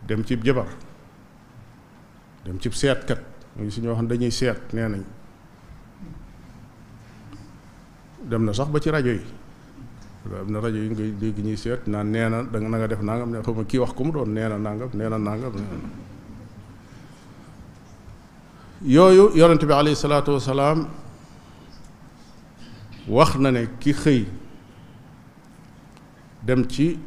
dem cib jabar dem cib seetkat muy si ñoo xam dañuy seet nee nañ dem na sax ba ci rajo yi am na rajo yi ngay dégg ñuy seet naan nee na da nga def nangam ne xaw ma kii wax ku mu doon nee na nangam yooyu yonent bi alayhi salaatu wasalaam wax na ne ki xëy dem ci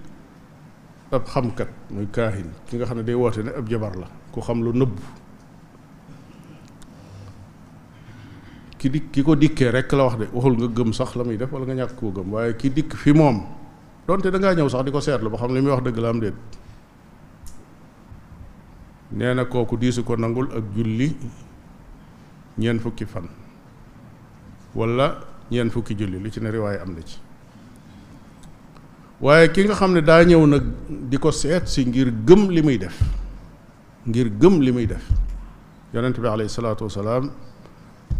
ab xamkat muy kaahin ki nga xam ne day woote ne ab jabar la ku xam lu nëbb ki ko dikkee rek la wax de waxul nga gëm sax la muy def wala nga ñàkk koo gëm waaye ki dikk fi moom donte da ngaa ñëw sax di ko seetlu ba xam li muy wax dëgg la am déet nee na kooku diisu ko nangul ak julli ñeent fukki fan wala ñeent fukki julli li ci ne riwaay am na ci waaye ki nga xam ne daa ñëw nag di ko seet si ngir gëm li muy def yonent bi alayhi salaatu wasalaam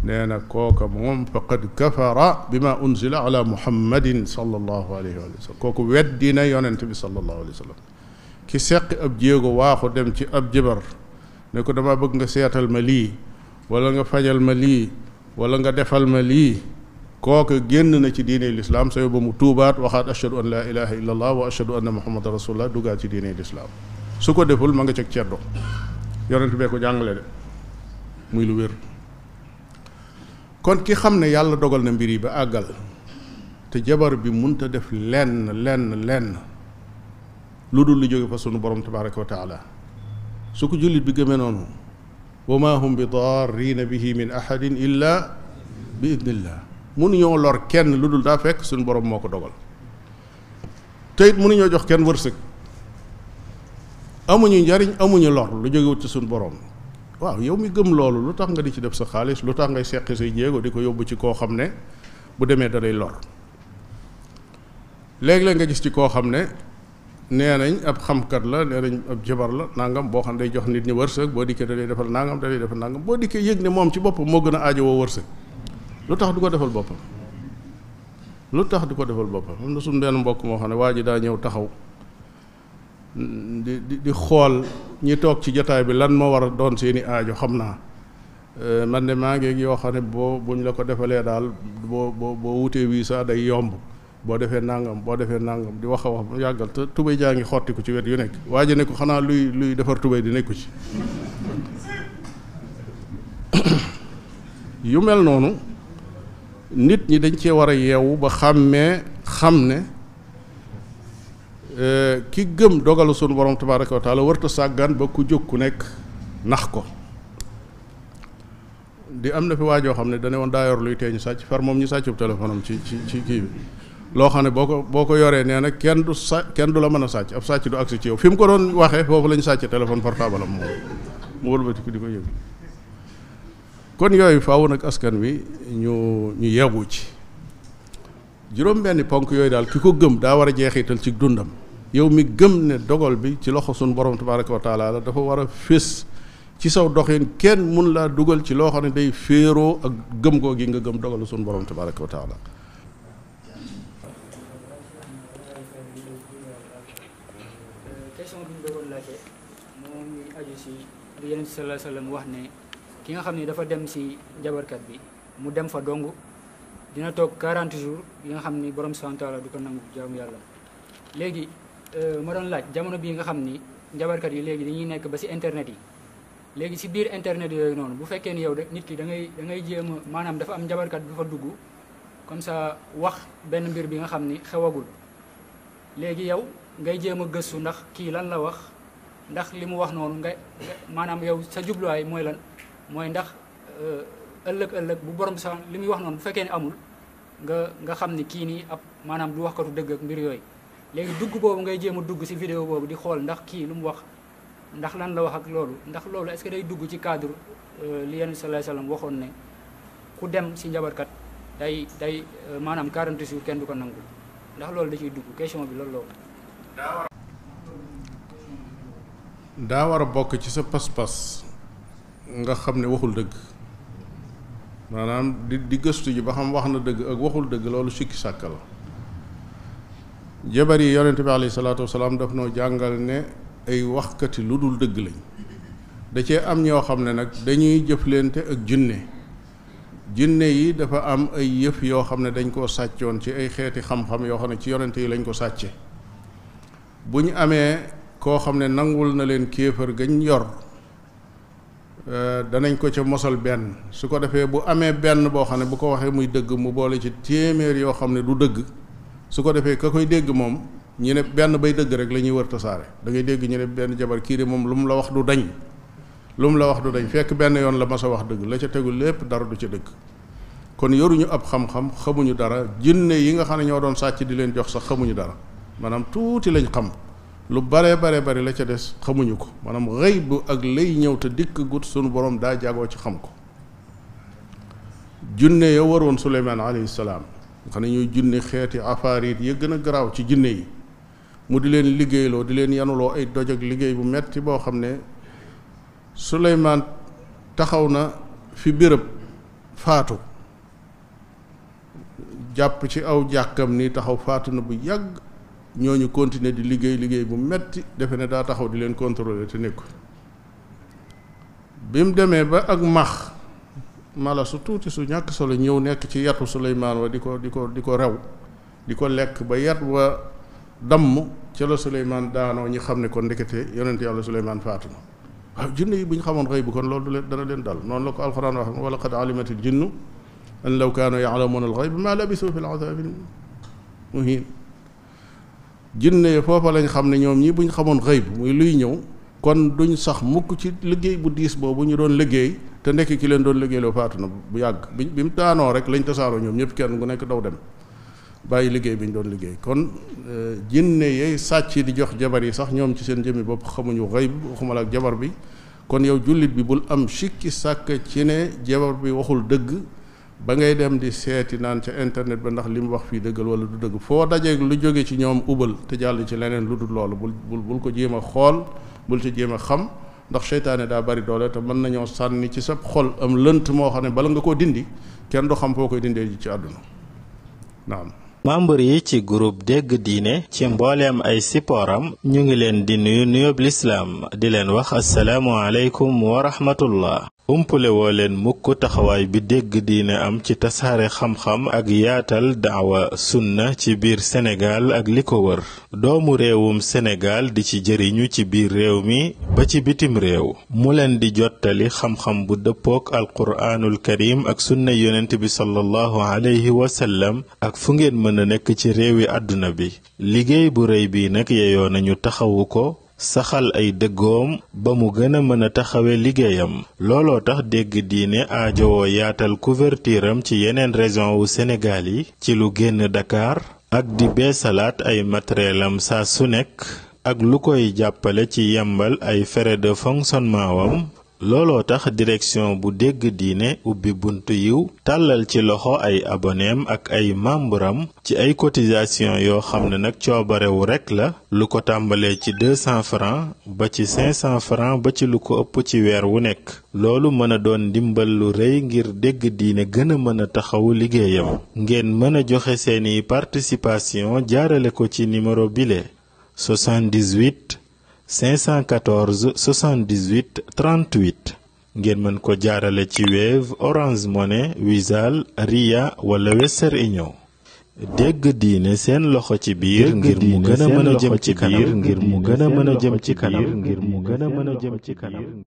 nee na kooka moom faqad kafara bima unzila ala muhammadin sallallahu alayhi wa sallam kooku weddina yonent bi sallallahu alayhi wa sallam ki seqi ab jéego waaxu dem ci ab jabar ne ko dama bëgg nga seetal ma lii wala nga fajal ma lii wala nga defal ma lii kooka génn na ci diine lislaam sa yóbbu mu tuubaat waxaat ashhadu an laa ilaha illa allah wa ashhadu anna muhammadan rasulullah duggaat ci diine lislaam su ko deful ma nga ceg ceddo yonent bee ko jàngale de muy lu wér kon ki xam ne yàlla dogal na mbir yi ba àggal te jabar bi munta def lenn lu dul lu jóge fa sunu borom tabaraka wa taala su ko jullit bi gëmee noonu wa ma hum bi darrina bihi min ahadin illa bi idnillah mënuñoo lor kenn lu dul daa fekk suñu borom moo ko dogal te it mënuñoo jox kenn wërsëg amuñu njariñ amuñu lor lu jógewut ci suñu borom waaw yow mi gëm loolu lu tax nga di ci def sa xaalis lu tax ngay seqi say jéego di ko yóbbu ci koo xam ne bu demee da lay lor léeg-léeg nga gis ci koo xam ne nee nañ ab xamkat la nee nañ ab jabar la nangam boo xam ne day jox nit ñi wërsëg boo dikkee da lay defal nangam boo dikkee yëg ne moom ci boppam moo gën a aajowoo wërsëg lu tax du ko defal boppam am na suñu benn mbokk moo xam ne waa ji daa ñëw taxaw di xool ñi toog ci jotaay bi lan moo war a doon seeni aajo xam naa man de maa ngi yoo xam ne buñ la ko defalee daal boo wutee visa day yomb boo defee nangam di wax a wax bu yàggal te tubéy jaa ngi xotti ko ci wet yu nekk waa ji ne ko xanaa luy defar tubéy di nekku ci yu mel noonu nit ñi dañ cee war a yeewu ba xam ne ki gëm dogalu sunu borom tabaraka wa taala warta sàggan ba ku jóg ku nekk nax ko di am na fi waajoo xam ne dane woon daa yor luy tee ñu sàcc far moom ñu sàccub téléphone am ci kii bi loo xam ne boo ko yoree nee na kenn du la mën a sàcc ab sàcc du agsi ci yow fi mu ko doon waxee foofu la ñu sàcc téléphone portable am moom mu wëlbati ko di ko yëg kon yooyu faaw nag askan wi ñu yeewu ci juróom-benni ponk yooyu daal ki ko gëm daa war a jeexital ci dundam yow mi gëm ne dogal bi ci loxo sunu borom tabaraka wa taala la dafa war a fés ci saw doxin kenn mun laa dugal ci loo xam ne day féeroo ak gëm goo gi nga gëm dogalu sunu borom tabaraka wa taala question bi ñu bëggoon laajte moom ngi aju si li Yonent bi sallallahu alayhi wa sallam wax ne ki nga xam ne dafa dem si jabarkat bi mu dem fa dong dina toog 40 jours yi nga xam ni borom subhanahu wa taala du ko nangu jaamu yàlla léegi ma doon laaj jamono bii nga xam ni jabarkat yi léegi dañuy nekk ba si internet yi léegi si biir internet yooyu noonu bu fekkee ni yow de nit ki da ngay jéem a maanaam dafa am jabarkat bu fa dugg comme ça wax benn mbir bi nga xam ni xewagul léegi yow ngay jéem a gëstu ndax kii lan la wax ndax li mu wax noonu nga maanaam yow sa jubluwaay mooy lan mooy ndax ëllëg bu borom sax li muy wax noonu bu fekkee ne amul nga xam ni kii nii ab maanaam du waxkatu dëgg ak mbir yooyu léegi dugg boobu ngay jéem a dugg si vidéo boobu di xool ndax kii lu mu wax ndax lan la wax ak loolu ndax loolu est-ce que day dugg ci cadre li Yonent bi sallallahu alayhi wasallam waxoon ne ku dem si njabarkat day maanaam 40 jours kenn du ko nangul ndax loolu da ciy dugg question bi loolu daa war a bokk ci sa pas-pas nga xam ne waxul dëgg maanaam di gëstu ji ba xam wax na dëgg ak waxul dëgg loolu sikki sàkk la jabar yi Yonent bi alayhi salaatu wasalaam daf noo jàngal ne ay waxkati lu dul dëgg lañ. da cee am ñoo xam ne nag dañuy jëflante ak jinne yi dafa am ay yëf yoo xam ne dañ koo sàccoon ci ay xeeti xam-xam yoo xam ne ci yonente yi lañ ko sàcce bu ñu amee koo xam ne nangul na leen kéefër gañ yor danañ ko ca mosal benn su ko defee bu amee benn boo xam ne bu ko waxee muy dëgg mu boole ci téeméer yoo xam ne du dëgg su ko defee ka koy dégg moom ñu ne benn bay dëgg rek la ñuy wër tasaare da ngay dégg ñu ne benn jabar kii de moom lu mu la wax du dañ fekk benn yoon la mas a wax dëgg la ca tegu lépp dara du ca dëgg. kon yoruñu ab xam-xam xamuñu dara jinne yi nga xam ne ñoo doon sàcc di leen jox sax xamuñu dara maanaam tuuti lañ xam lu bare la ca des xamuñu ko maanaam xëyb ak lay ñëw te dikk gut sunu borom daa jagoo ci xam ko. jinne ya waroon Suleymaan alayhi salaam nga xam ne ñuy junne xeeti afaarit yi gën a garaaw ci jinne yi mu di leen liggéeyloo di leen yanuloo ay doj ak liggéey bu metti boo xam ne Suleymaan taxaw na fi béréb faatu jàpp ci aw jàkkam ni taxaw faatu na bu yàgg ñooñu continuer di liggéey bu metti defe ne daa taxaw di leen contrôler te nekku bi mu demee ba ak max mala su tuuti su ñàkk solo ñëw nekk ci yatu Suleymaan wa di ko rew di ko lekk ba yat wa damm ca la Suleymaan daanoo ñi xam ne kon ndekete yonent yàlla Suleymaan faatu na waaw jinne yi bu ñu xamoon xëy bu kon loolu dana leen dal noonu la ko alxuraan wax wala qad alimatil jinnu an law kaanu ya'lamuuna al-ghayba ma labisu fi al-'adaabil muhiin jinne foofa lañ xam ne ñoom ñi buñ xamoon xëy muy luy ñëw kon duñ sax mukk ci liggéey bu diis boobu ñu doon liggéey te nekk ki leen doon liggéeyloo faatu na bu yàgg bi mu daanoo rek lañ tasaaroo ñoom ñëpp kenn ku nekk daw dem bàyyi liggéey bi ñu doon liggéey kon jinne yey sàcc di jox jabar yi sax ñoom ci seen jëmmi bopp xamuñu xëy waxuma la ak jabar bi kon yow jullit bi bul am sikki sàkk ci ne jabar bi waxul dëgg ba ngay dem di seeti naan ca internet ba ndax li mu wax fii dëggal wala du dëgg foo dajeeg lu jóge ci ñoom ubal te jàll ci leneen lu dul loolu bul ko jéem a xool bul ci jéem a xam ndax seytaane daa bari doole te mën nañoo sànni ci sa xol am lënt moo xam ne bala nga koo dindi kenn du xam foo koy dindee ji ci àdduna naam. membre yi ci groupe dégg diine ci mbooleem ay sipooram ñu ngi leen di nuyu nuyoob lislaam di leen wax asalaamu aleykum wa rahmatullah umpule woo leen mukk taxawaay bi dégg diine am ci tasaare xam-xam ak yaatal daawa sunna ci biir Sénégal ak li ko wër doomu réewum Sénégal di ci jëriñu ci biir réew mi ba ci bitim réew mu leen di jottali xam-xam bu dëppook alquraanul karim ak sunna yonent bi sallallahu alayhi wa sallam ak fu ngeen mën a nekk ci réewi àdduna bi liggéey bu rëy bi nag yeyoo nañu taxawu ko saxal ay dëggoom ba mu gën a mën a taxawe liggéeyam looloo tax dégg diine aajowoo yaatal couverture am ci yeneen région wu Sénégal yi ci lu génn Dakar ak di beesalaat ay matériel am saa su nekk ak lu koy jàppale ci yembal ay frais de fonctionnement wam looloo tax direction bu dégg diine ubbi buntu yiw tàllal ci loxo ay aboneem ak ay membram ci ay cotisation yoo xam ne nag coobarewu rekk la lu ko tàmbalee ci 200 francs ba ci 500 francs ba ci lu ko ëpp ci weer wu nekk loolu mën a doon ndimbal lu rëy ngir dégg diine gën a mën a taxawu liggéeyam ngeen mën a joxe seeni participation jaarale ko ci numéro bile 78 514 78 38 ngeen mën ko jaarale ci Wave Orange Money Wizall Ria wala Western Union dégg diine seen loxo ci biir ngir mu gën a mën a jëm ci kanam